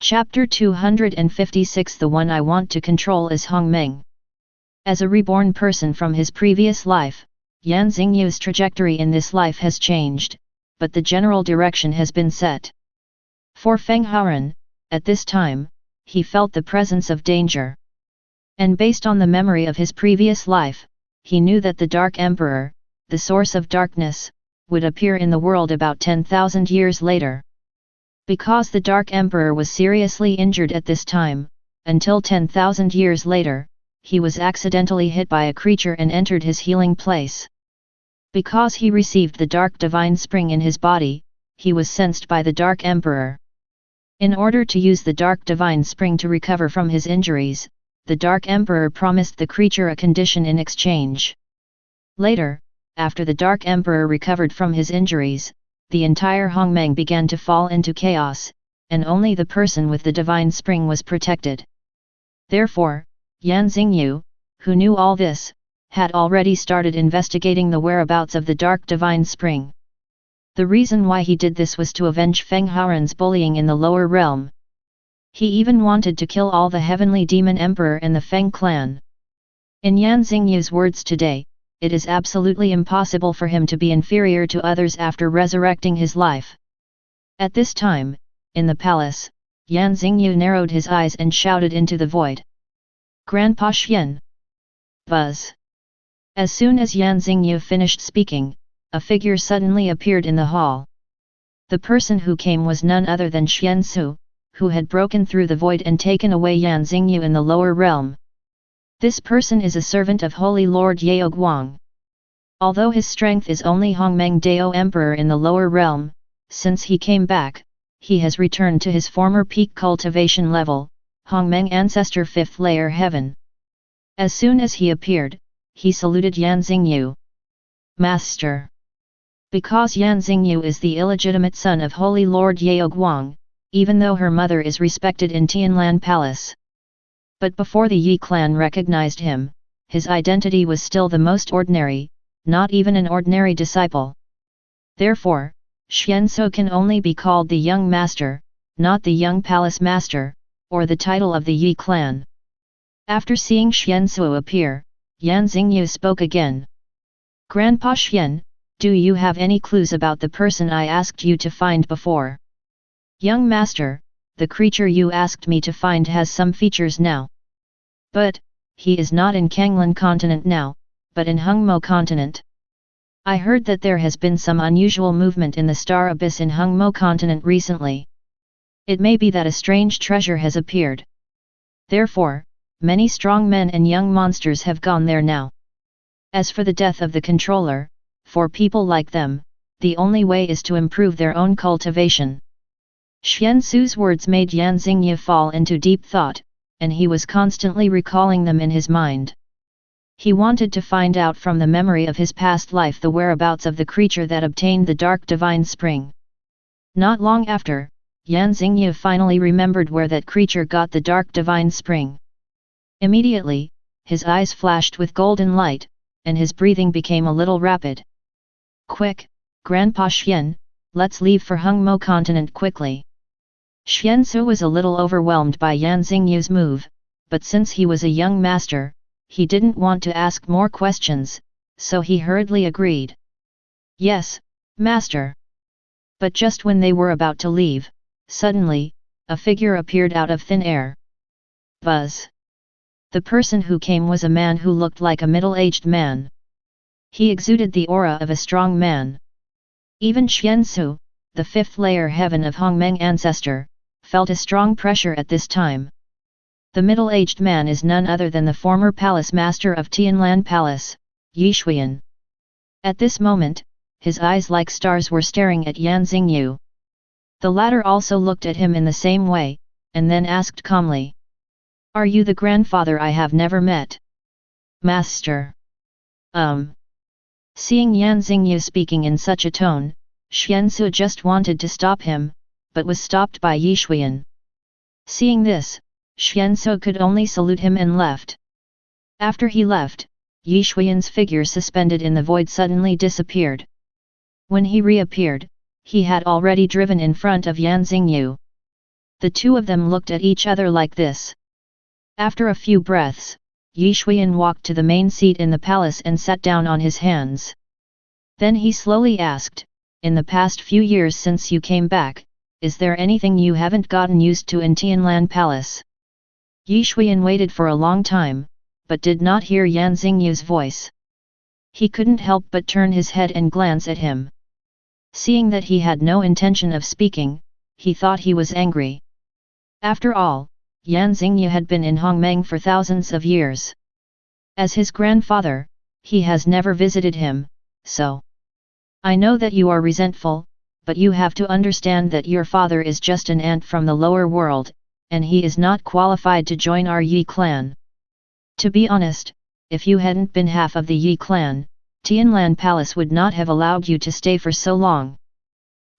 Chapter 256. The one I want to control is Hongmeng. As a reborn person from his previous life, Yan Xingyu's trajectory in this life has changed, but the general direction has been set. For Feng Haoren, at this time, he felt the presence of danger. And based on the memory of his previous life, he knew that the Dark Emperor, the source of darkness, would appear in the world about 10,000 years later. Because the Dark Emperor was seriously injured at this time, until 10,000 years later, he was accidentally hit by a creature and entered his healing place. Because he received the Dark Divine Spring in his body, he was sensed by the Dark Emperor. In order to use the Dark Divine Spring to recover from his injuries, the Dark Emperor promised the creature a condition in exchange. Later, after the Dark Emperor recovered from his injuries, the entire Hongmeng began to fall into chaos, and only the person with the Divine Spring was protected. Therefore, Yan Xingyu, who knew all this, had already started investigating the whereabouts of the Dark Divine Spring. The reason why he did this was to avenge Feng Haoren's bullying in the lower realm. He even wanted to kill all the Heavenly Demon Emperor and the Feng clan. In Yan Xingyu's words today, it is absolutely impossible for him to be inferior to others after resurrecting his life. At this time, in the palace, Yan Xingyu narrowed his eyes and shouted into the void. Grandpa Xian! Buzz! As soon as Yan Xingyu finished speaking, a figure suddenly appeared in the hall. The person who came was none other than Xian Su, who had broken through the void and taken away Yan Xingyu in the lower realm. This person is a servant of Holy Lord Yao Guang. Although his strength is only Hongmeng Dao Emperor in the lower realm, since he came back, he has returned to his former peak cultivation level, Hongmeng Ancestor 5th Layer Heaven. As soon as he appeared, he saluted Yan Xingyu. Master! Because Yan Xingyu is the illegitimate son of Holy Lord Yao Guang, even though her mother is respected in Tianlan Palace. But before the Yi clan recognized him, his identity was still the most ordinary, not even an ordinary disciple. Therefore, Xian Su can only be called the young master, not the young palace master, or the title of the Yi clan. After seeing Xian Su appear, Yan Xingyu spoke again. Grandpa Xian, do you have any clues about the person I asked you to find before? Young master, the creature you asked me to find has some features now. But, he is not in Kanglan continent now, but in Hungmo continent. I heard that there has been some unusual movement in the star abyss in Hungmo continent recently. It may be that a strange treasure has appeared. Therefore, many strong men and young monsters have gone there now. As for the death of the controller, for people like them, the only way is to improve their own cultivation. Xian Su's words made Yan Xingyu fall into deep thought, and he was constantly recalling them in his mind. He wanted to find out from the memory of his past life the whereabouts of the creature that obtained the Dark Divine Spring. Not long after, Yan Xingyu finally remembered where that creature got the Dark Divine Spring. Immediately, his eyes flashed with golden light, and his breathing became a little rapid. Quick, Grandpa Xian, let's leave for Hungmo continent quickly. Xian Su was a little overwhelmed by Yan Xingyu's move, but since he was a young master, he didn't want to ask more questions, so he hurriedly agreed. Yes, master. But just when they were about to leave, suddenly, a figure appeared out of thin air. Buzz! The person who came was a man who looked like a middle-aged man. He exuded the aura of a strong man. Even Xian Su, the 5th layer heaven of Hongmeng ancestor, felt a strong pressure at this time. The middle-aged man is none other than the former palace master of Tianlan Palace, Yi Shuyan. At this moment, his eyes like stars were staring at Yan Xingyu. The latter also looked at him in the same way, and then asked calmly. Are you the grandfather I have never met? Master. Seeing Yan Xingyu speaking in such a tone, Xian Su just wanted to stop him, but was stopped by Yi Shuyan. Seeing this, Xian Su could only salute him and left. After he left, Yi Shuyan's figure suspended in the void suddenly disappeared. When he reappeared, he had already driven in front of Yan Xingyu. The two of them looked at each other like this. After a few breaths, Yi Shuiyan walked to the main seat in the palace and sat down on his hands. Then he slowly asked, "In the past few years since you came back, is there anything you haven't gotten used to in Tianlan Palace?" Yi Shuiyan waited for a long time, but did not hear Yan Xingyu's voice. He couldn't help but turn his head and glance at him. Seeing that he had no intention of speaking, he thought he was angry. After all, Yan Xingyu had been in Hongmeng for thousands of years. As his grandfather, he has never visited him, so. "I know that you are resentful, but you have to understand that your father is just an ant from the lower world, and he is not qualified to join our Yi clan. To be honest, if you hadn't been half of the Yi clan, Tianlan Palace would not have allowed you to stay for so long.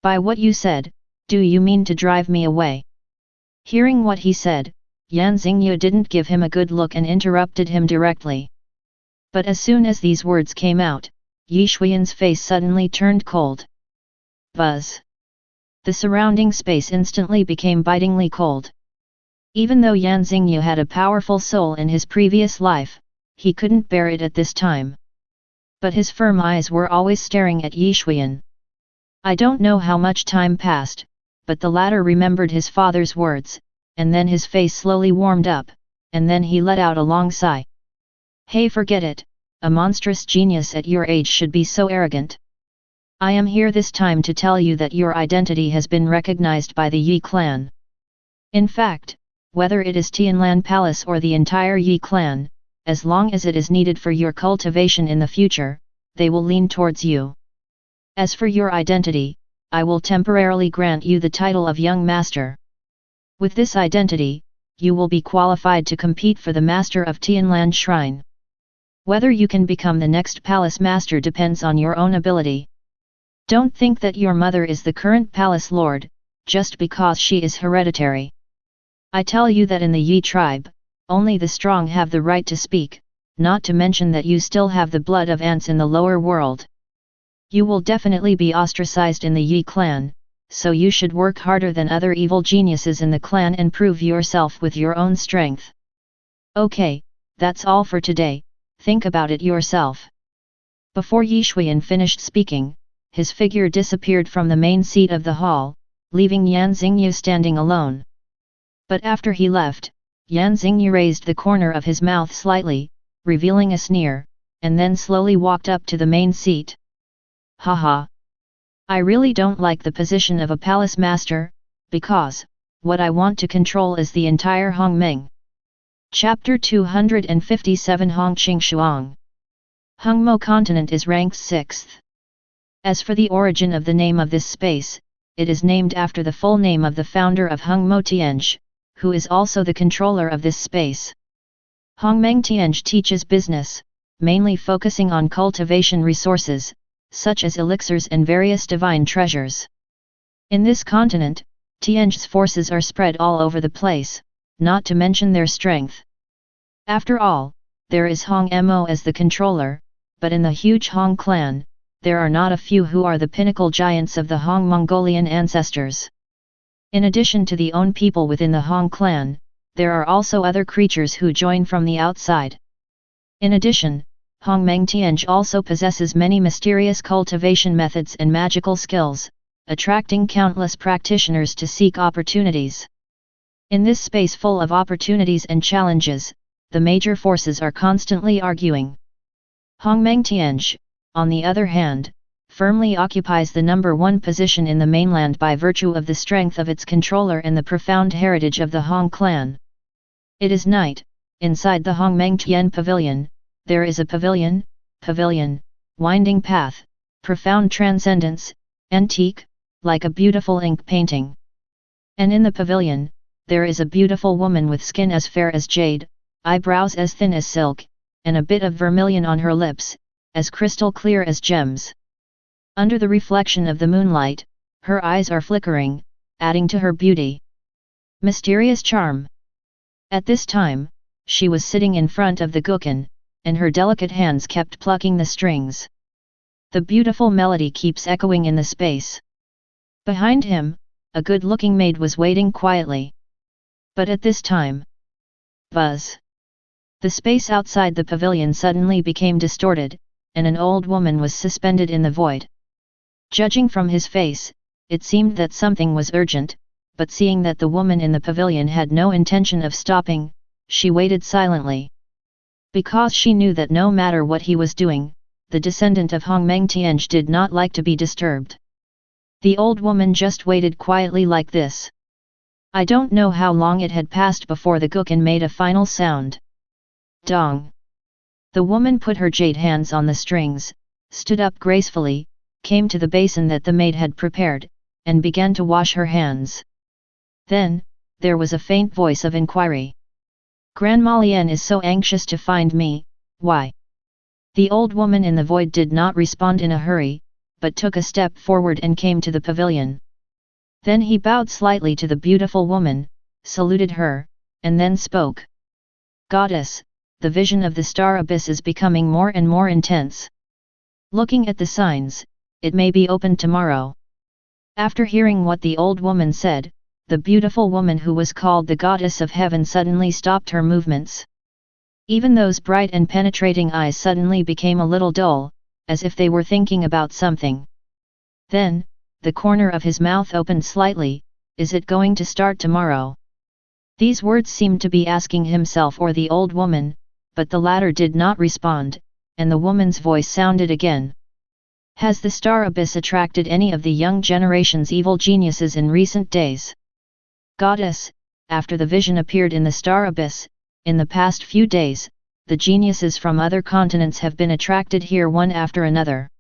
By what you said, do you mean to drive me away?" Hearing what he said, Yan Xingyu didn't give him a good look and interrupted him directly. But as soon as these words came out, Yi Shuiyan's face suddenly turned cold. Buzz! The surrounding space instantly became bitingly cold. Even though Yan Xingyu had a powerful soul in his previous life, he couldn't bear it at this time. But his firm eyes were always staring at Yi Shuiyan. I don't know how much time passed, but the latter remembered his father's words, and then his face slowly warmed up, and then he let out a long sigh. "Hey, forget it, a monstrous genius at your age should be so arrogant. I am here this time to tell you that your identity has been recognized by the Yi clan. In fact, whether it is Tianlan Palace or the entire Yi clan, as long as it is needed for your cultivation in the future, they will lean towards you. As for your identity, I will temporarily grant you the title of Young Master. With this identity, you will be qualified to compete for the Master of Tianlan Shrine. Whether you can become the next Palace Master depends on your own ability. Don't think that your mother is the current Palace Lord, just because she is hereditary. I tell you that in the Yi tribe, only the strong have the right to speak, not to mention that you still have the blood of ants in the lower world. You will definitely be ostracized in the Yi clan, so you should work harder than other evil geniuses in the clan and prove yourself with your own strength. Okay, that's all for today, think about it yourself." Before Yi Shuiyan finished speaking, his figure disappeared from the main seat of the hall, leaving Yan Xingyu standing alone. But after he left, Yan Xingyu raised the corner of his mouth slightly, revealing a sneer, and then slowly walked up to the main seat. "Haha! I really don't like the position of a palace master, because, what I want to control is the entire Hongmeng." Chapter 257 Hongqing Shuang. Hongmo continent is ranked 6th. As for the origin of the name of this space, it is named after the full name of the founder of Hongmo Tianj, who is also the controller of this space. Hongmeng Tianj teaches business, mainly focusing on cultivation resources, such as elixirs and various divine treasures. In this continent, Tianj's forces are spread all over the place, not to mention their strength. After all, there is Hong Mo as the controller, but in the huge Hong clan, there are not a few who are the pinnacle giants of the Hong Mongolian ancestors. In addition to the own people within the Hong clan, there are also other creatures who join from the outside. In addition, Hongmeng Tianj also possesses many mysterious cultivation methods and magical skills, attracting countless practitioners to seek opportunities. In this space full of opportunities and challenges, the major forces are constantly arguing. Hongmeng Tianj, on the other hand, firmly occupies the number 1 position in the mainland by virtue of the strength of its controller and the profound heritage of the Hong clan. It is night. Inside the Hongmeng Tian Pavilion, there is a pavilion, winding path, profound transcendence, antique, like a beautiful ink painting. And in the pavilion, there is a beautiful woman with skin as fair as jade, eyebrows as thin as silk, and a bit of vermilion on her lips, as crystal clear as gems. Under the reflection of the moonlight, her eyes are flickering, adding to her beauty. Mysterious charm. At this time, she was sitting in front of the guqin, and her delicate hands kept plucking the strings. The beautiful melody keeps echoing in the space. Behind him, a good-looking maid was waiting quietly. But at this time, buzz! The space outside the pavilion suddenly became distorted, and an old woman was suspended in the void. Judging from his face, it seemed that something was urgent, but seeing that the woman in the pavilion had no intention of stopping, she waited silently. Because she knew that no matter what he was doing, the descendant of Hongmeng Tianj did not like to be disturbed. The old woman just waited quietly like this. I don't know how long it had passed before the guqin made a final sound. Dong! The woman put her jade hands on the strings, stood up gracefully, came to the basin that the maid had prepared, and began to wash her hands. Then, there was a faint voice of inquiry. Grandma Lian is so anxious to find me, why? The old woman in the void did not respond in a hurry, but took a step forward and came to the pavilion. Then he bowed slightly to the beautiful woman, saluted her, and then spoke. Goddess, the vision of the star abyss is becoming more and more intense. Looking at the signs, it may be opened tomorrow. After hearing what the old woman said, the beautiful woman who was called the goddess of heaven suddenly stopped her movements. Even those bright and penetrating eyes suddenly became a little dull, as if they were thinking about something. Then, the corner of his mouth opened slightly. Is it going to start tomorrow? These words seemed to be asking himself or the old woman, but the latter did not respond, and the woman's voice sounded again. Has the star abyss attracted any of the young generation's evil geniuses in recent days? Goddess, after the vision appeared in the star abyss, in the past few days, the geniuses from other continents have been attracted here one after another.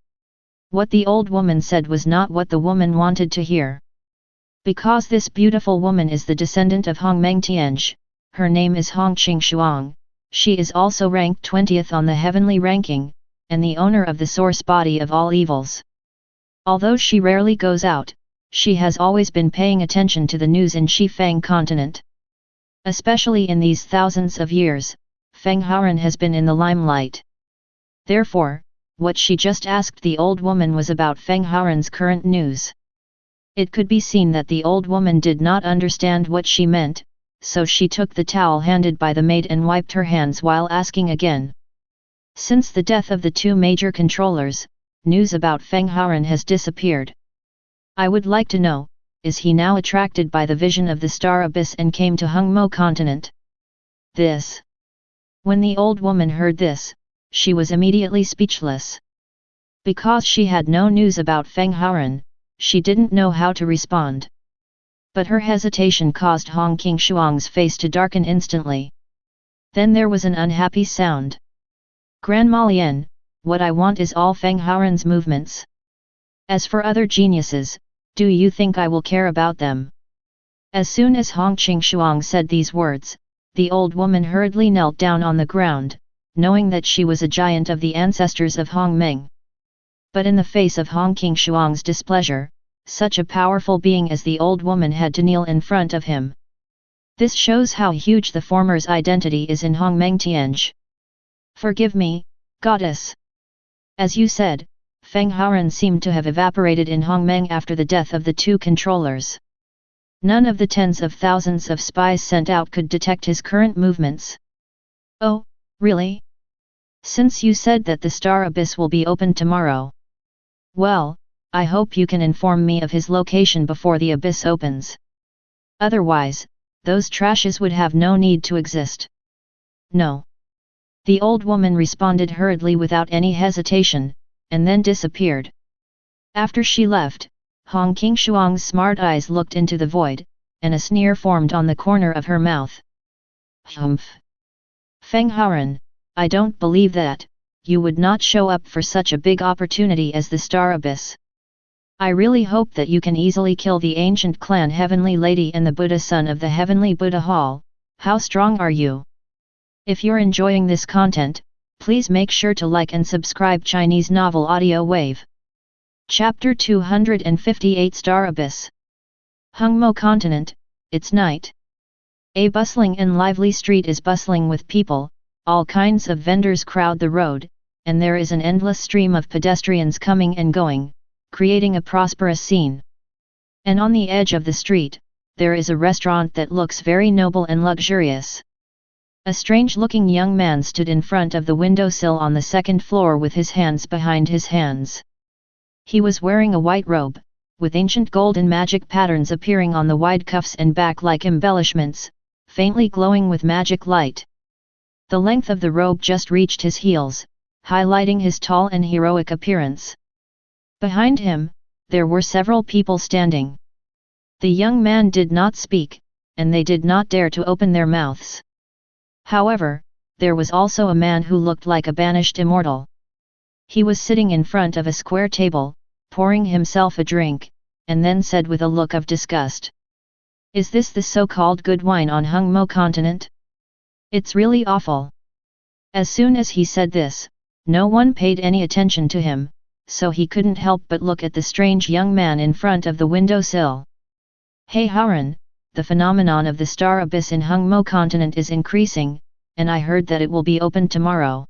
What the old woman said was not what the woman wanted to hear. Because this beautiful woman is the descendant of Hongmeng Tianj, her name is Hongqing Shuang, she is also ranked 20th on the heavenly ranking, and the owner of the source body of all evils. Although she rarely goes out, she has always been paying attention to the news in Shifang continent. Especially in these thousands of years, Feng Haoran has been in the limelight. Therefore, what she just asked the old woman was about Feng Haoran's current news. It could be seen that the old woman did not understand what she meant, so she took the towel handed by the maid and wiped her hands while asking again. Since the death of the two major controllers, news about Feng Haoran has disappeared. I would like to know, is he now attracted by the vision of the star abyss and came to Hungmo continent? This. When the old woman heard this, she was immediately speechless. Because she had no news about Feng Haoran, she didn't know how to respond. But her hesitation caused Hongqing Shuang's face to darken instantly. Then there was an unhappy sound. Grandma Lian, what I want is all Feng Haoran's movements. As for other geniuses, do you think I will care about them? As soon as Hongqing Shuang said these words, the old woman hurriedly knelt down on the ground, knowing that she was a giant of the ancestors of Hongmeng. But in the face of Hongqing Shuang's displeasure, such a powerful being as the old woman had to kneel in front of him. This shows how huge the former's identity is in Hongmeng Tianj. Forgive me, goddess. As you said, Feng Haoran seemed to have evaporated in Hongmeng after the death of the two controllers. None of the tens of thousands of spies sent out could detect his current movements. Oh, really? Since you said that the star abyss will be opened tomorrow. Well, I hope you can inform me of his location before the abyss opens. Otherwise, those trashes would have no need to exist. No. The old woman responded hurriedly without any hesitation, and then disappeared. After she left, Hongqing Shuang's smart eyes looked into the void, and a sneer formed on the corner of her mouth. Humph! Feng Haoran, I don't believe that you would not show up for such a big opportunity as the star abyss. I really hope that you can easily kill the ancient clan Heavenly Lady and the Buddha son of the Heavenly Buddha Hall. How strong are you? If you're enjoying this content, please make sure to like and subscribe Chinese Novel Audiowave. Chapter 258 Star Abyss. Hungmo Continent, it's night. A bustling and lively street is bustling with people, all kinds of vendors crowd the road, and there is an endless stream of pedestrians coming and going, creating a prosperous scene. And on the edge of the street, there is a restaurant that looks very noble and luxurious. A strange-looking young man stood in front of the windowsill on the second floor with his hands behind his hands. He was wearing a white robe, with ancient golden magic patterns appearing on the wide cuffs and back like embellishments, faintly glowing with magic light. The length of the robe just reached his heels, highlighting his tall and heroic appearance. Behind him, there were several people standing. The young man did not speak, and they did not dare to open their mouths. However, there was also a man who looked like a banished immortal. He was sitting in front of a square table, pouring himself a drink, and then said with a look of disgust, "Is this the so-called good wine on Hungmo continent? It's really awful." As soon as he said this, no one paid any attention to him, so he couldn't help but look at the strange young man in front of the windowsill. "Hey Haren, the phenomenon of the star abyss in Hungmo continent is increasing, and I heard that it will be opened tomorrow.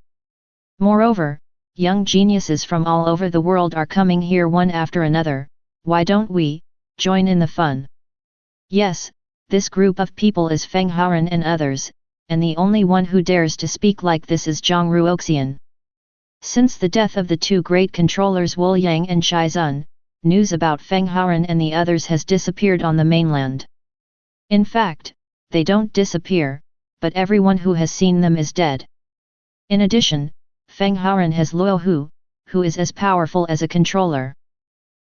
Moreover, young geniuses from all over the world are coming here one after another. Why don't we join in the fun?" Yes, this group of people is Feng Haren and others, and the only one who dares to speak like this is Zhang Ruoxian. Since the death of the two great controllers Wu Yang and Chai Zun, news about Feng Haren and the others has disappeared on the mainland. In fact, they don't disappear, but everyone who has seen them is dead. In addition, Feng Haren has Luo Hu, who is as powerful as a controller.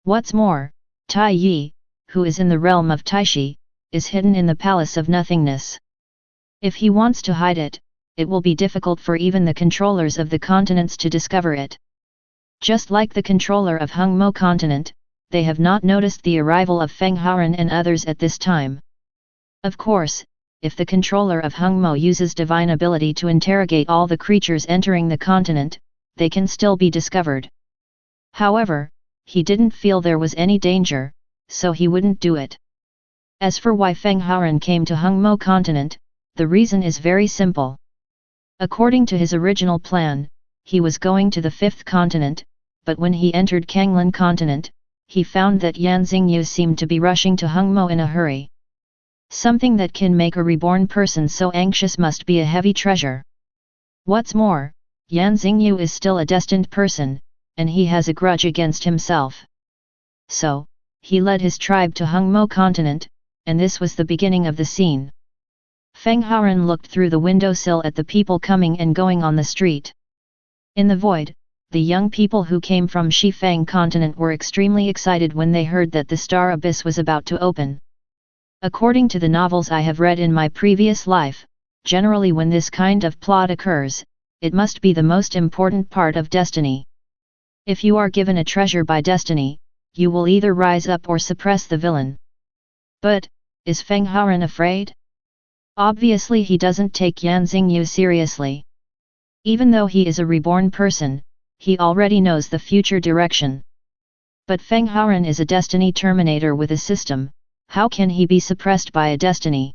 What's more, Tai Yi, who is in the realm of Taishi, is hidden in the Palace of Nothingness. If he wants to hide it, it will be difficult for even the controllers of the continents to discover it. Just like the controller of Hungmo continent, they have not noticed the arrival of Feng Haren and others at this time. Of course, if the controller of Hungmo uses divine ability to interrogate all the creatures entering the continent, they can still be discovered. However, he didn't feel there was any danger, so he wouldn't do it. As for why Feng Haren came to Hungmo continent, the reason is very simple. According to his original plan, he was going to the fifth continent, but when he entered Kanglan continent, he found that Yan Xingyu seemed to be rushing to Hungmo in a hurry. Something that can make a reborn person so anxious must be a heavy treasure. What's more, Yan Xingyu is still a destined person, and he has a grudge against himself. So, he led his tribe to Hungmo continent, and this was the beginning of the scene. Feng Haren looked through the windowsill at the people coming and going on the street. In the void, the young people who came from Shifang continent were extremely excited when they heard that the star abyss was about to open. According to the novels I have read in my previous life, generally when this kind of plot occurs, it must be the most important part of destiny. If you are given a treasure by destiny, you will either rise up or suppress the villain. But, is Feng Haren afraid? Obviously he doesn't take Yan Xingyu seriously. Even though he is a reborn person, he already knows the future direction. But Feng Haren is a destiny terminator with a system. How can he be suppressed by a destiny?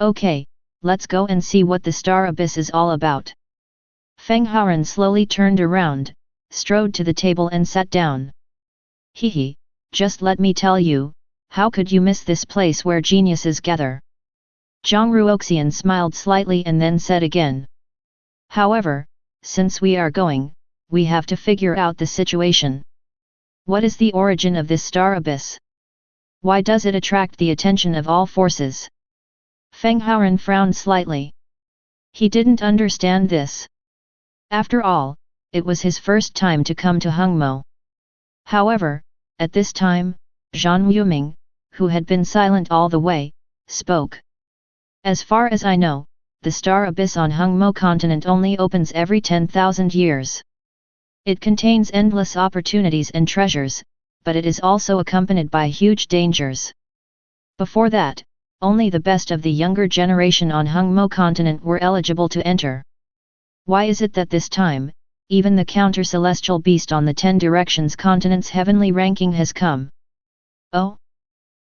Okay, let's go and see what the star abyss is all about. Feng Haren slowly turned around, strode to the table and sat down. Hehe, just let me tell you, how could you miss this place where geniuses gather? Zhang Ruoxian smiled slightly and then said again. However, since we are going, we have to figure out the situation. What is the origin of this star abyss? Why does it attract the attention of all forces? Feng Haren frowned slightly. He didn't understand this. After all, it was his first time to come to Hungmo. However, at this time, Zhan Yuming, who had been silent all the way, spoke. As far as I know, the star abyss on Hungmo continent only opens every 10,000 years. It contains endless opportunities and treasures, but it is also accompanied by huge dangers. Before that, only the best of the younger generation on Hungmo continent were eligible to enter. Why is it that this time, even the counter-celestial beast on the 10 directions continent's heavenly ranking has come? Oh?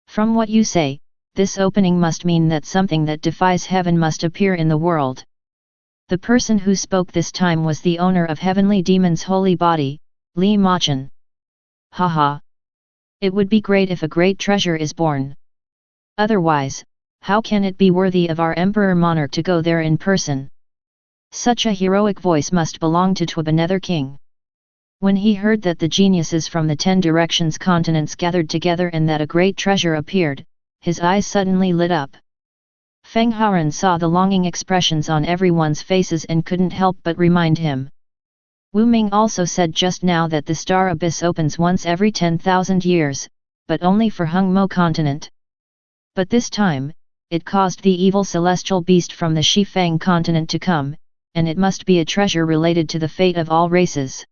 From what you say, this opening must mean that something that defies heaven must appear in the world. The person who spoke this time was the owner of Heavenly Demon's holy body, Li Machan. Haha. It would be great if a great treasure is born. Otherwise, how can it be worthy of our emperor monarch to go there in person? Such a heroic voice must belong to another king. When he heard that the geniuses from the 10 directions continents gathered together and that a great treasure appeared, his eyes suddenly lit up. Feng Haoran saw the longing expressions on everyone's faces and couldn't help but remind him. Wu Ming also said just now that the star abyss opens once every 10,000 years, but only for Hung Mo continent. But this time, it caused the evil celestial beast from the Shifang continent to come, and it must be a treasure related to the fate of all races.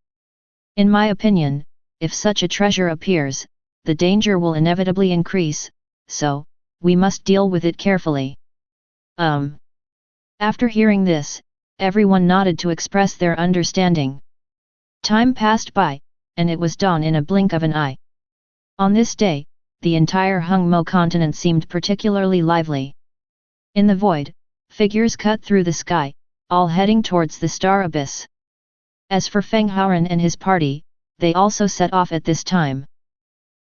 In my opinion, if such a treasure appears, the danger will inevitably increase, so, we must deal with it carefully. After hearing this, everyone nodded to express their understanding. Time passed by, and it was dawn in a blink of an eye. On this day, the entire Hung Mo continent seemed particularly lively. In the void, figures cut through the sky, all heading towards the star abyss. As for Feng Haoran and his party, they also set off at this time.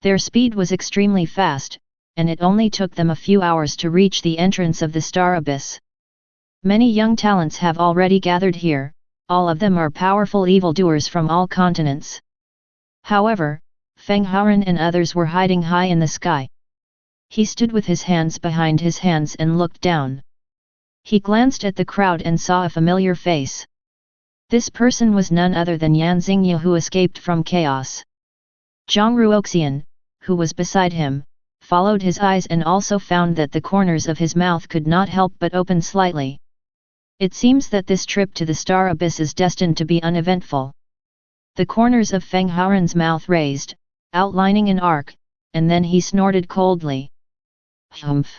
Their speed was extremely fast, and it only took them a few hours to reach the entrance of the star abyss. Many young talents have already gathered here, all of them are powerful evildoers from all continents. However, Feng Haoran and others were hiding high in the sky. He stood with his hands behind his hands and looked down. He glanced at the crowd and saw a familiar face. This person was none other than Yan Xingyu, who escaped from chaos. Zhang Ruoxian, who was beside him, followed his eyes and also found that the corners of his mouth could not help but open slightly. It seems that this trip to the star abyss is destined to be uneventful. The corners of Feng Haoran's mouth raised, outlining an arc, and then he snorted coldly. Humph!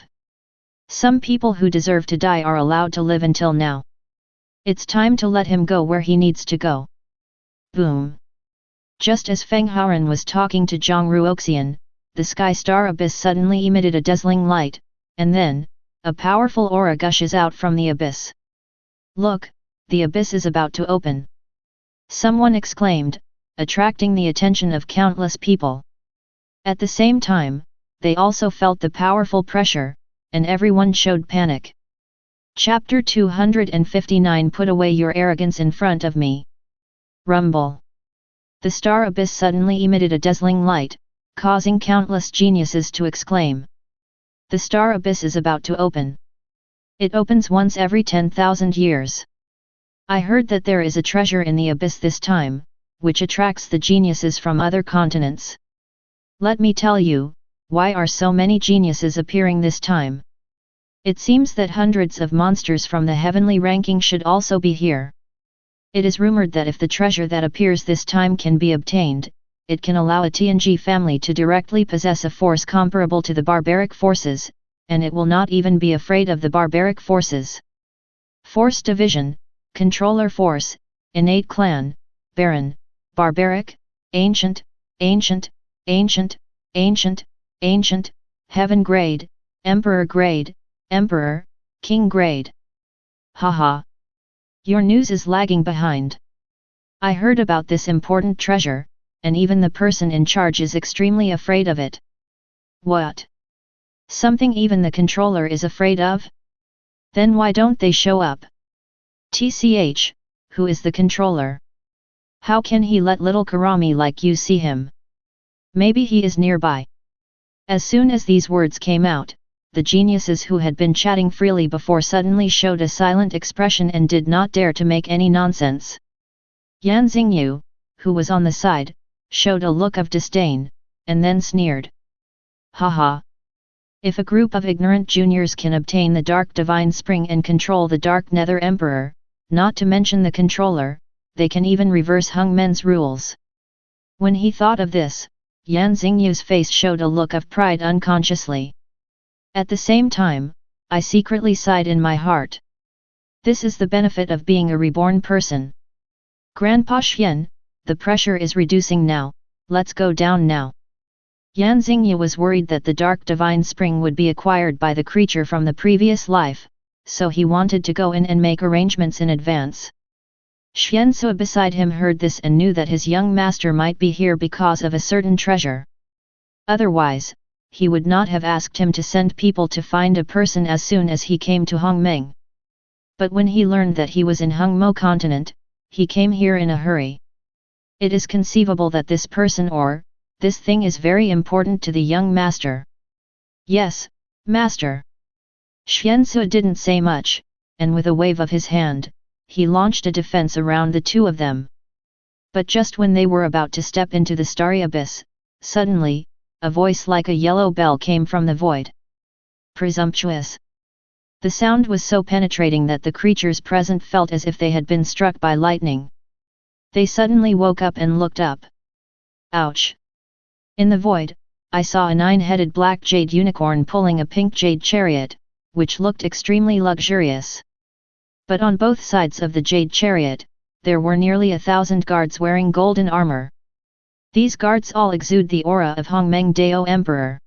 Some people who deserve to die are allowed to live until now. It's time to let him go where he needs to go. Boom! Just as Feng Haoran was talking to Zhang Ruoxian, the sky star abyss suddenly emitted a dazzling light, and then, a powerful aura gushes out from the abyss. Look, the abyss is about to open! Someone exclaimed, attracting the attention of countless people. At the same time, they also felt the powerful pressure, and everyone showed panic. Chapter 259 Put away your arrogance in front of me. Rumble. The star abyss suddenly emitted a dazzling light, causing countless geniuses to exclaim. The star abyss is about to open. It opens once every 10,000 years. I heard that there is a treasure in the abyss this time, which attracts the geniuses from other continents. Let me tell you, why are so many geniuses appearing this time? It seems that hundreds of monsters from the heavenly ranking should also be here. It is rumored that if the treasure that appears this time can be obtained, it can allow a TNG family to directly possess a force comparable to the barbaric forces, and it will not even be afraid of the barbaric forces. Force division, controller force, innate clan, baron, barbaric, ancient, ancient, ancient, ancient, ancient, heaven grade, emperor, king grade. Haha. Your news is lagging behind. I heard about this important treasure, and even the person in charge is extremely afraid of it. What? Something even the controller is afraid of? Then why don't they show up? TCH, who is the controller? How can he let little Karami like you see him? Maybe he is nearby. As soon as these words came out, the geniuses who had been chatting freely before suddenly showed a silent expression and did not dare to make any nonsense. Yan Xingyu, who was on the side, showed a look of disdain, and then sneered. Haha! If a group of ignorant juniors can obtain the Dark Divine Spring and control the Dark Nether Emperor, not to mention the controller, they can even reverse Hung Men's rules. When he thought of this, Yan Xingyu's face showed a look of pride unconsciously. At the same time, I secretly sighed in my heart. This is the benefit of being a reborn person. Grandpa Xian, the pressure is reducing now, let's go down now. Yan Xingyu was worried that the Dark Divine Spring would be acquired by the creature from the previous life, so he wanted to go in and make arrangements in advance. Xian Sui beside him heard this and knew that his young master might be here because of a certain treasure. Otherwise, he would not have asked him to send people to find a person as soon as he came to Hongmeng. But when he learned that he was in Hongmo continent, he came here in a hurry. It is conceivable that this person or this thing is very important to the young master. Yes, master. Xiansu didn't say much, and with a wave of his hand, he launched a defense around the two of them. But just when they were about to step into the starry abyss, suddenly, a voice like a yellow bell came from the void. Presumptuous. The sound was so penetrating that the creatures present felt as if they had been struck by lightning. They suddenly woke up and looked up. Ouch! In the void, I saw a 9-headed black jade unicorn pulling a pink jade chariot, which looked extremely luxurious. But on both sides of the jade chariot, there were nearly 1,000 guards wearing golden armor. These guards all exude the aura of Hongmeng Dao Emperor.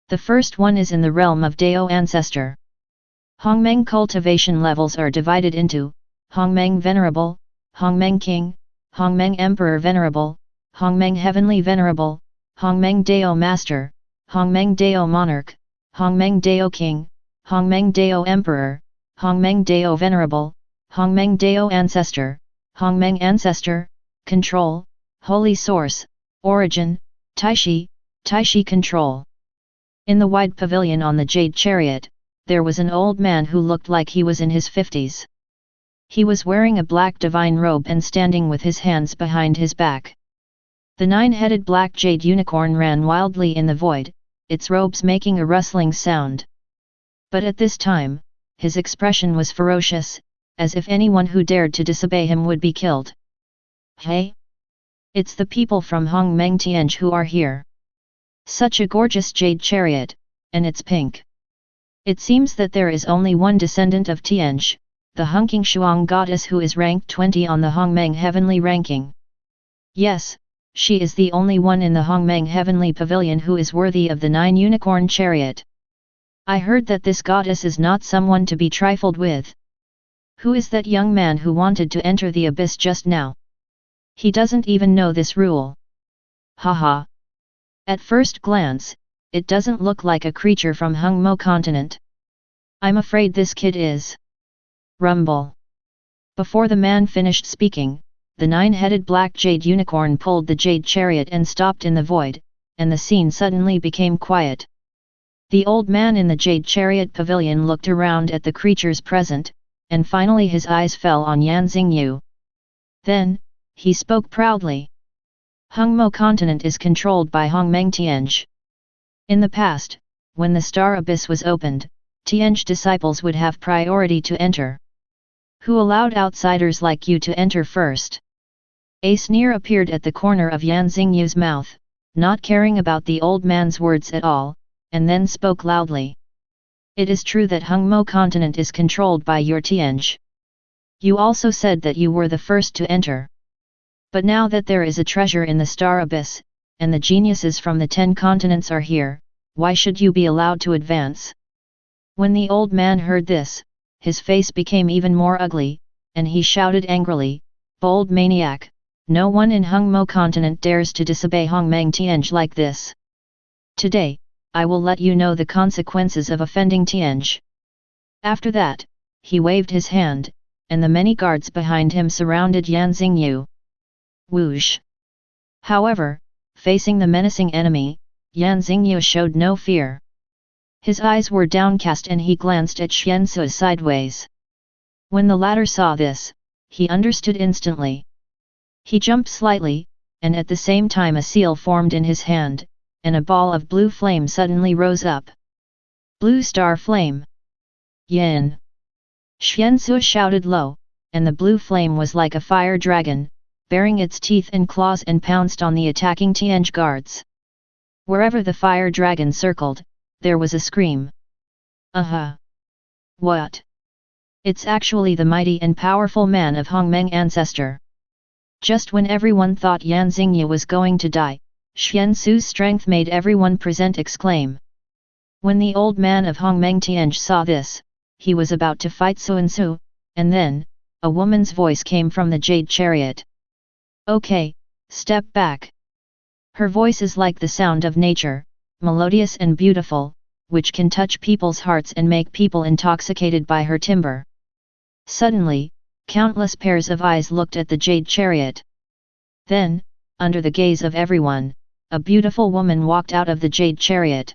The first one is in the realm of Dao Ancestor. Hongmeng cultivation levels are divided into Hongmeng Venerable, Hongmeng King, Hongmeng Emperor Venerable, Hongmeng Heavenly Venerable, Hongmeng Dao Master, Hongmeng Dao Monarch, Hongmeng Dao King, Hongmeng Dao Emperor, Hongmeng Dao Venerable, Hongmeng Dao Ancestor, Hongmeng Ancestor, Control, Holy Source, Origin, Taishi Control. In the wide pavilion on the jade chariot, there was an old man who looked like he was in his 50s. He was wearing a black divine robe and standing with his hands behind his back. The 9-headed black jade unicorn ran wildly in the void, its robes making a rustling sound. But at this time, his expression was ferocious, as if anyone who dared to disobey him would be killed. Hey! It's the people from Hongmeng Tianj who are here. Such a gorgeous jade chariot, and it's pink. It seems that there is only one descendant of Tianj, the Hunking Shuang goddess who is ranked 20 on the Hongmeng heavenly ranking. Yes, she is the only one in the Hongmeng heavenly pavilion who is worthy of the 9-unicorn chariot. I heard that this goddess is not someone to be trifled with. Who is that young man who wanted to enter the abyss just now? He doesn't even know this rule. Haha. At first glance, it doesn't look like a creature from Hongmo continent. I'm afraid this kid is. Rumble. Before the man finished speaking, the 9-headed black jade unicorn pulled the jade chariot and stopped in the void, and the scene suddenly became quiet. The old man in the jade chariot pavilion looked around at the creatures present, and finally his eyes fell on Yan Xingyu. Then, he spoke proudly. Hongmo continent is controlled by Hongmeng Tianj. In the past, when the star abyss was opened, Tianj disciples would have priority to enter. Who allowed outsiders like you to enter first? A sneer appeared at the corner of Yan Xingyu's mouth, not caring about the old man's words at all, and then spoke loudly. It is true that Hongmo continent is controlled by your Tianj. You also said that you were the first to enter. But now that there is a treasure in the star abyss, and the geniuses from the 10 continents are here, why should you be allowed to advance? When the old man heard this, his face became even more ugly, and he shouted angrily, "Bold maniac, no one in Hongmo continent dares to disobey Hongmeng Tianj like this. Today, I will let you know the consequences of offending Tianj." After that, he waved his hand, and the many guards behind him surrounded Yan Xingyu. Whoosh! However, facing the menacing enemy, Yan Xingyu showed no fear. His eyes were downcast and he glanced at Xiansu sideways. When the latter saw this, he understood instantly. He jumped slightly, and at the same time a seal formed in his hand, and a ball of blue flame suddenly rose up. Blue star flame! Yin! Xiansu shouted low, and the blue flame was like a fire dragon, baring its teeth and claws and pounced on the attacking Tianj guards. Wherever the fire dragon circled, there was a scream. Aha! What? It's actually the mighty and powerful man of Hongmeng ancestor. Just when everyone thought Yan Xingyu was going to die, Xiansu's strength made everyone present exclaim. When the old man of Hongmeng Tianj saw this, he was about to fight Xuansu, and then, a woman's voice came from the jade chariot. Okay, step back. Her voice is like the sound of nature, melodious and beautiful, which can touch people's hearts and make people intoxicated by her timbre. Suddenly, countless pairs of eyes looked at the jade chariot. Then, under the gaze of everyone, a beautiful woman walked out of the jade chariot.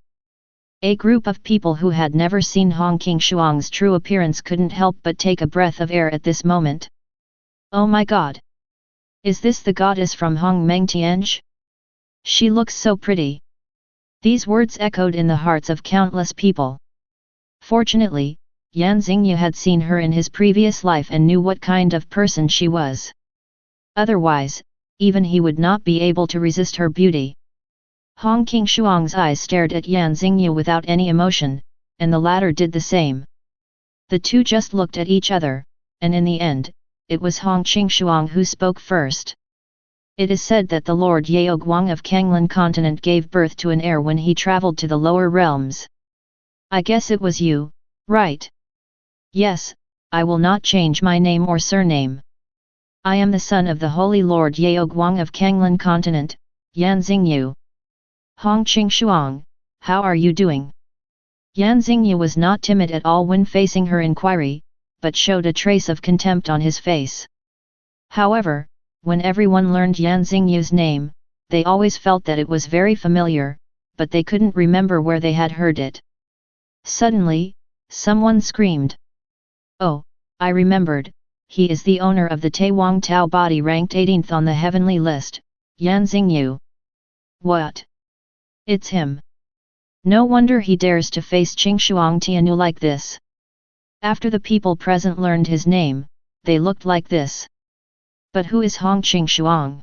A group of people who had never seen Hong Qingshuang's true appearance couldn't help but take a breath of air at this moment. Oh my god! Is this the goddess from Hong Meng Tianj? She looks so pretty. These words echoed in the hearts of countless people. Fortunately, Yan Xingyu had seen her in his previous life and knew what kind of person she was. Otherwise, even he would not be able to resist her beauty. Hong Qingshuang's eyes stared at Yan Xingyu without any emotion, and the latter did the same. The two just looked at each other, and in the end, it was Hong Qingshuang who spoke first. It is said that the Lord Yao Guang of Kanglan continent gave birth to an heir when he traveled to the lower realms. I guess it was you, right? Yes, I will not change my name or surname. I am the son of the Holy Lord Yao Guang of Kanglan continent, Yan Xingyu. Hong Qingshuang, how are you doing? Yan Xingyu was not timid at all when facing her inquiry, but showed a trace of contempt on his face. However, when everyone learned Yan Xingyu's name, they always felt that it was very familiar, but they couldn't remember where they had heard it. Suddenly, someone screamed. Oh, I remembered, he is the owner of the Taiwang Tao body ranked 18th on the heavenly list, Yan Xingyu. What? It's him. No wonder he dares to face Qingshuang Tianyu like this. After the people present learned his name, they looked like this. But who is Hong Qingshuang?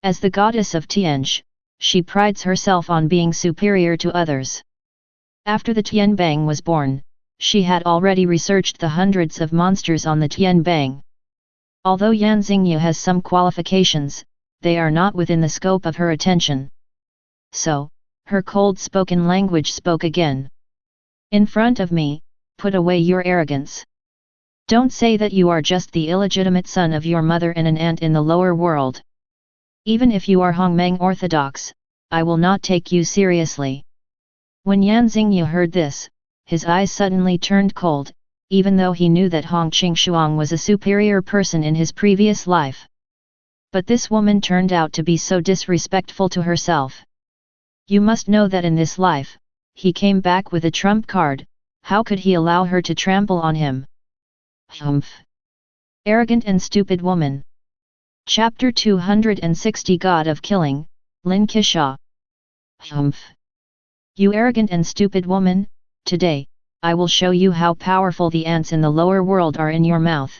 As the goddess of Tianj, she prides herself on being superior to others. After the Tianbang was born, she had already researched the hundreds of monsters on the Tianbang. Although Yan Xingyu has some qualifications, they are not within the scope of her attention. So, her cold-spoken language spoke again. In front of me, put away your arrogance. Don't say that you are just the illegitimate son of your mother and an ant in the lower world. Even if you are Hongmeng Orthodox, I will not take you seriously. When Yan Xingyu heard this, his eyes suddenly turned cold, even though he knew that Hong Qingshuang was a superior person in his previous life. But this woman turned out to be so disrespectful to herself. You must know that in this life, he came back with a trump card. How could he allow her to trample on him? Humph! Arrogant and stupid woman. Chapter 260 God of Killing, Lin Kisha. Humph! You arrogant and stupid woman, today, I will show you how powerful the ants in the lower world are in your mouth.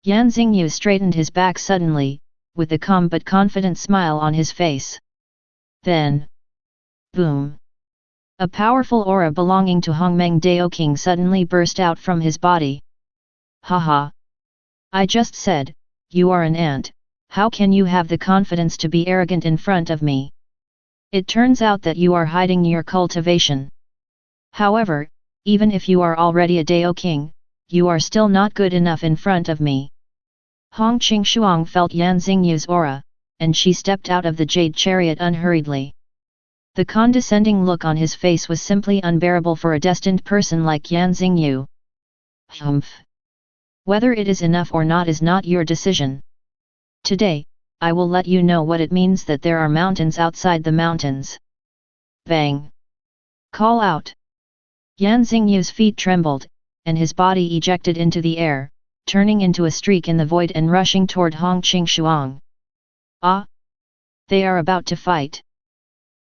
Yan Xingyu straightened his back suddenly, with a calm but confident smile on his face. Then, boom! A powerful aura belonging to Hongmeng Dao King suddenly burst out from his body. Haha! I just said, you are an ant, how can you have the confidence to be arrogant in front of me? It turns out that you are hiding your cultivation. However, even if you are already a Dao King, you are still not good enough in front of me. Hong Qingshuang felt Yan Xingyu's aura, and she stepped out of the jade chariot unhurriedly. The condescending look on his face was simply unbearable for a destined person like Yan Xingyu. Humph! Whether it is enough or not is not your decision. Today, I will let you know what it means that there are mountains outside the mountains. Bang! Call out! Yan Xingyu's feet trembled, and his body ejected into the air, turning into a streak in the void and rushing toward Hong Qingshuang. Ah! They are about to fight.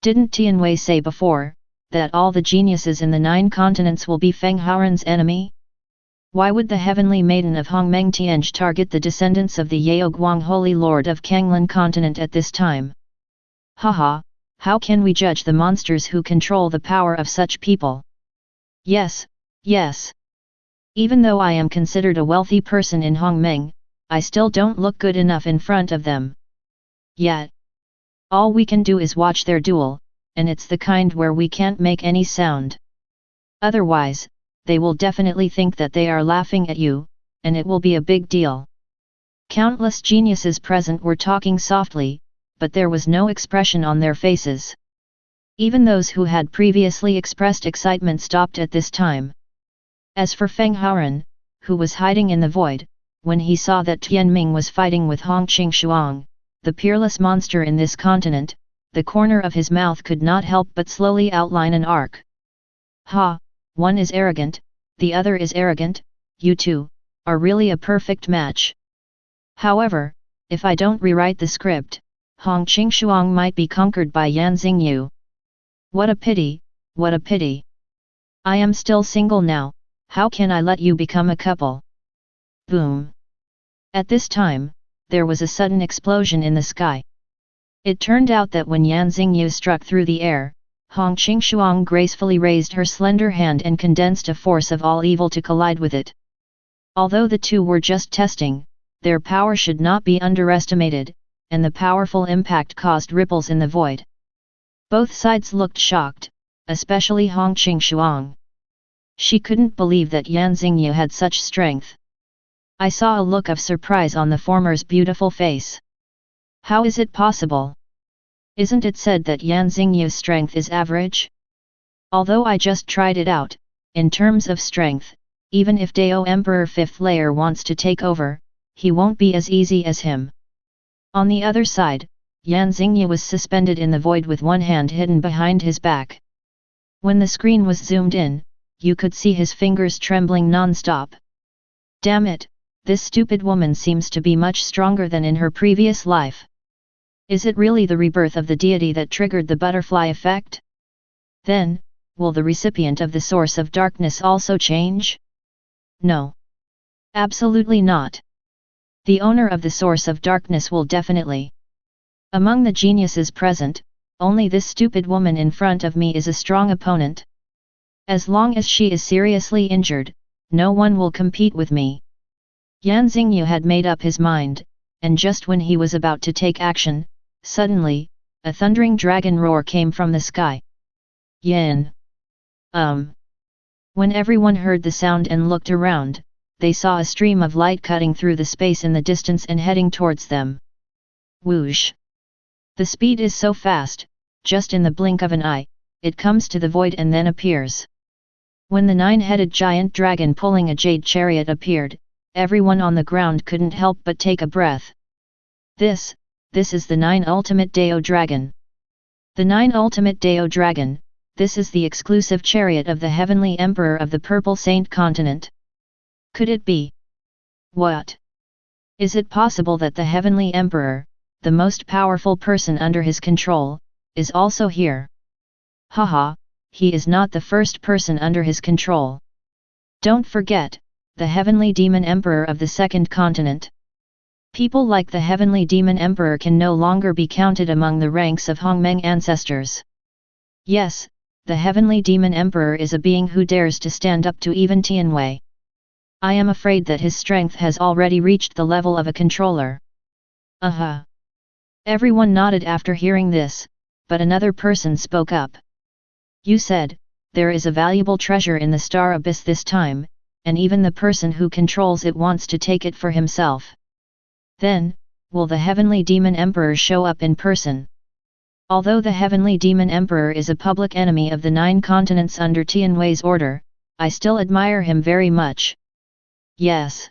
Didn't Tianwei say before, that all the geniuses in the 9 continents will be Feng Haoran's enemy? Why would the heavenly maiden of Hongmeng Tianj target the descendants of the Yao Guang Holy Lord of Kanglan continent at this time? Haha, how can we judge the monsters who control the power of such people? Yes, yes. Even though I am considered a wealthy person in Hongmeng, I still don't look good enough in front of them. Yet, all we can do is watch their duel, and it's the kind where we can't make any sound. Otherwise, they will definitely think that they are laughing at you, and it will be a big deal. Countless geniuses present were talking softly, but there was no expression on their faces. Even those who had previously expressed excitement stopped at this time. As for Feng Haoran, who was hiding in the void, when he saw that Tianming was fighting with Hong Qing-shuang, the peerless monster in this continent, the corner of his mouth could not help but slowly outline an arc. Ha, one is arrogant, the other is arrogant, you two are really a perfect match. However, if I don't rewrite the script, Hong Qing-shuang might be conquered by Yan Xingyu. What a pity, what a pity. I am still single now, how can I let you become a couple? Boom. At this time, there was a sudden explosion in the sky. It turned out that when Yan Xingyu struck through the air, Hong Qing-shuang gracefully raised her slender hand and condensed a force of all evil to collide with it. Although the two were just testing, their power should not be underestimated, and the powerful impact caused ripples in the void. Both sides looked shocked, especially Hong Qing-shuang. She couldn't believe that Yan Xingyu had such strength. I saw a look of surprise on the former's beautiful face. How is it possible? Isn't it said that Yan Xingyu's strength is average? Although I just tried it out, in terms of strength, even if Dao Emperor 5th layer wants to take over, he won't be as easy as him. On the other side, Yan Xingyu was suspended in the void with one hand hidden behind his back. When the screen was zoomed in, you could see his fingers trembling non-stop. Damn it, this stupid woman seems to be much stronger than in her previous life. Is it really the rebirth of the deity that triggered the butterfly effect? Then, will the recipient of the source of darkness also change? No. Absolutely not. The owner of the source of darkness will definitely. Among the geniuses present, only this stupid woman in front of me is a strong opponent. As long as she is seriously injured, no one will compete with me. Yan Xingyu had made up his mind, and just when he was about to take action, suddenly, a thundering dragon roar came from the sky. Yin. When everyone heard the sound and looked around, they saw a stream of light cutting through the space in the distance and heading towards them. Whoosh! The speed is so fast, just in the blink of an eye, it comes to the void and then appears. When the nine-headed giant dragon pulling a jade chariot appeared, everyone on the ground couldn't help but take a breath. This is the 9 Ultimate Dao Dragon. The 9 Ultimate Dao Dragon, this is the exclusive chariot of the Heavenly Emperor of the Purple Saint Continent. Could it be? What? Is it possible that the Heavenly Emperor, the most powerful person under his control, is also here? Haha, he is not the first person under his control. Don't forget, the Heavenly Demon Emperor of the Second Continent. People like the Heavenly Demon Emperor can no longer be counted among the ranks of Hongmeng ancestors. Yes, the Heavenly Demon Emperor is a being who dares to stand up to even Tianwei. I am afraid that his strength has already reached the level of a controller. Aha! Everyone nodded after hearing this, but another person spoke up. You said, there is a valuable treasure in the Star Abyss this time, and even the person who controls it wants to take it for himself. Then, will the Heavenly Demon Emperor show up in person? Although the Heavenly Demon Emperor is a public enemy of the 9 continents under Tianwei's order, I still admire him very much. Yes.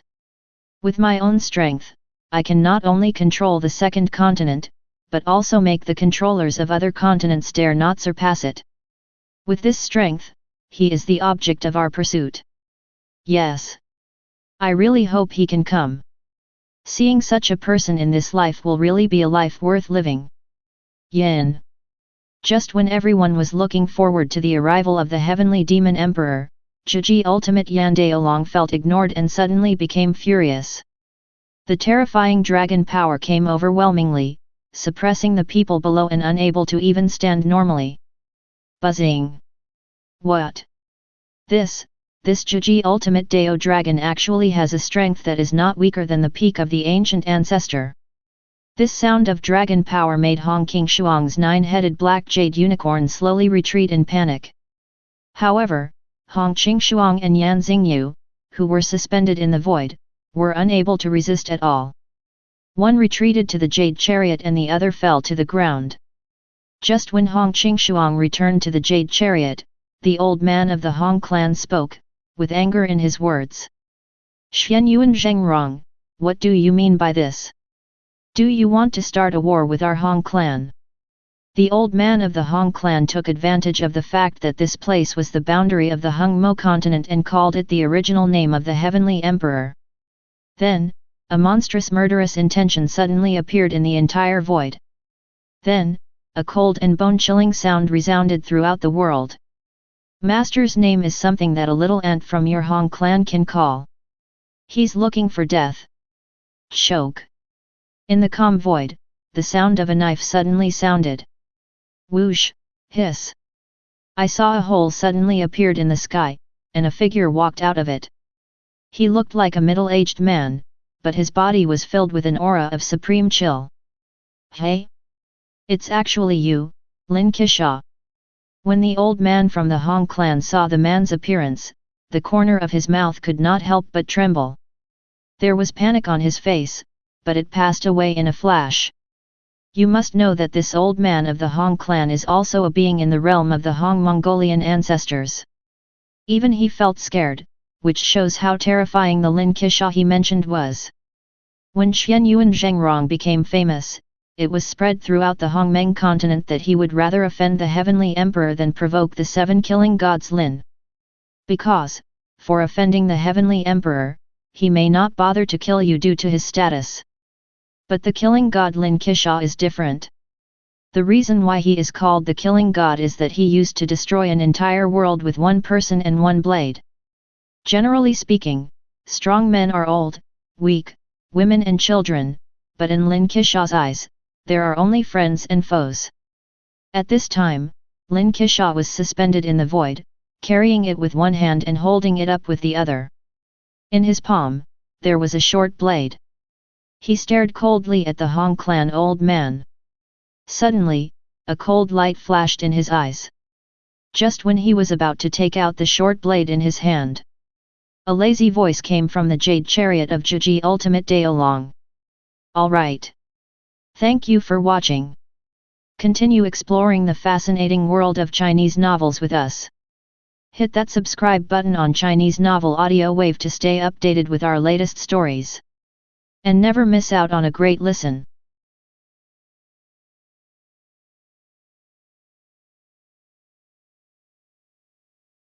With my own strength, I can not only control the second continent, but also make the controllers of other continents dare not surpass it. With this strength, he is the object of our pursuit. Yes. I really hope he can come. Seeing such a person in this life will really be a life worth living. Yin. Just when everyone was looking forward to the arrival of the Heavenly Demon Emperor, Zhiji Ultimate Yan Daolong felt ignored and suddenly became furious. The terrifying dragon power came overwhelmingly, suppressing the people below and unable to even stand normally. Buzzing. What? This Zhiji Ultimate Dao Dragon actually has a strength that is not weaker than the peak of the ancient ancestor. This sound of dragon power made Hong Qing-shuang's 9-headed black jade unicorn slowly retreat in panic. However, Hong Qing-shuang and Yan Xingyu, who were suspended in the void, were unable to resist at all. One retreated to the jade chariot and the other fell to the ground. Just when Hong Qingshuang returned to the jade chariot, the old man of the Hong clan spoke, with anger in his words. Xian Yuan Zhengrong, what do you mean by this? Do you want to start a war with our Hong clan? The old man of the Hong clan took advantage of the fact that this place was the boundary of the Hung Mo continent and called it the original name of the Heavenly Emperor. Then, a monstrous murderous intention suddenly appeared in the entire void. Then, a cold and bone-chilling sound resounded throughout the world. Master's name is something that a little ant from your Hong clan can call. He's looking for death. Choke. In the calm void, the sound of a knife suddenly sounded. Whoosh, hiss. I saw a hole suddenly appeared in the sky, and a figure walked out of it. He looked like a middle-aged man, but his body was filled with an aura of supreme chill. Hey? It's actually you, Lin Kisha. When the old man from the Hong clan saw the man's appearance, the corner of his mouth could not help but tremble. There was panic on his face, but it passed away in a flash. You must know that this old man of the Hong clan is also a being in the realm of the Hong Mongolian ancestors. Even he felt scared, which shows how terrifying the Lin Kisha he mentioned was. When Xian Yuan Zhengrong became famous, it was spread throughout the Hongmeng continent that he would rather offend the Heavenly Emperor than provoke the 7 killing gods Lin. Because, for offending the Heavenly Emperor, he may not bother to kill you due to his status. But the killing god Lin Kisha is different. The reason why he is called the killing god is that he used to destroy an entire world with one person and one blade. Generally speaking, strong men are old, weak, women and children, but in Lin Kisha's eyes, there are only friends and foes. At this time, Lin Kisha was suspended in the void, carrying it with one hand and holding it up with the other. In his palm, there was a short blade. He stared coldly at the Hong clan old man. Suddenly, a cold light flashed in his eyes. Just when he was about to take out the short blade in his hand, a lazy voice came from the jade chariot of Zhiji Ultimate Daolong. Alright. Thank you for watching. Continue exploring the fascinating world of Chinese novels with us. Hit that subscribe button on Chinese Novel Audiowave to stay updated with our latest stories. And never miss out on a great listen.